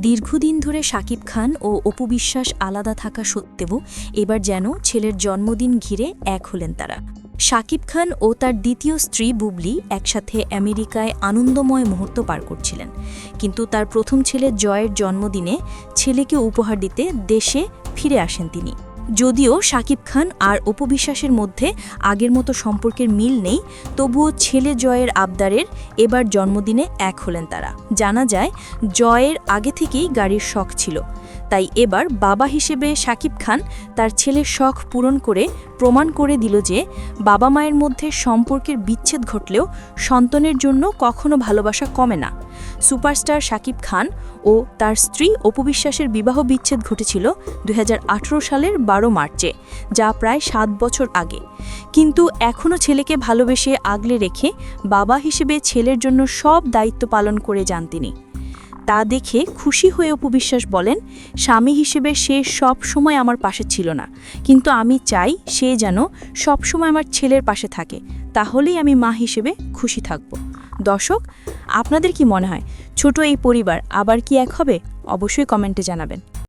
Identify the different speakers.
Speaker 1: দীর্ঘদিন ধরে শাকিব খান ও অপু বিশ্বাস আলাদা থাকা সত্ত্বেও এবার যেন ছেলের জন্মদিন ঘিরে এক হলেন তারা। শাকিব খান ও তার দ্বিতীয় স্ত্রী বুবলি একসাথে আমেরিকায় আনন্দময় মুহূর্ত পার করছিলেন, কিন্তু তার প্রথম ছেলে জয়ের জন্মদিনে ছেলেকে উপহার দিতে দেশে ফিরে আসেন তিনি। যদিও শাকিব খান আর অপু বিশ্বাসের মধ্যে আগের মতো সম্পর্কের মিল নেই, তবুও ছেলে জয়ের আবদারের এবার জন্মদিনে এক হলেন তারা। জানা যায় জয়ের আগে থেকেই গাড়ির শখ ছিল, তাই এবার বাবা হিসেবে শাকিব খান তার ছেলের শখ পূরণ করে প্রমাণ করে দিল যে বাবা মায়ের মধ্যে সম্পর্কের বিচ্ছেদ ঘটলেও সন্তানের জন্য কখনো ভালোবাসা কমে না। সুপারস্টার শাকিব খান ও তার স্ত্রী অপু বিশ্বাসের বিবাহ বিচ্ছেদ ঘটেছিল 2018 সালের 12 মার্চে, যা প্রায় 7 বছর আগে। কিন্তু এখনও ছেলেকে ভালোবেসে আগলে রেখে বাবা হিসেবে ছেলের জন্য সব দায়িত্ব পালন করে যান তিনি। তা দেখে খুশি হয়ে অপু বিশ্বাস বলেন, স্বামী হিসেবে সে সব সময় আমার পাশে ছিল না, কিন্তু আমি চাই সে যেন সব সময় আমার ছেলের পাশে থাকে, তাহলেই আমি মা হিসেবে খুশি থাকব। দর্শক, আপনাদের কি মনে হয় ছোট এই পরিবার আবার কি এক হবে? অবশ্যই কমেন্টে জানাবেন।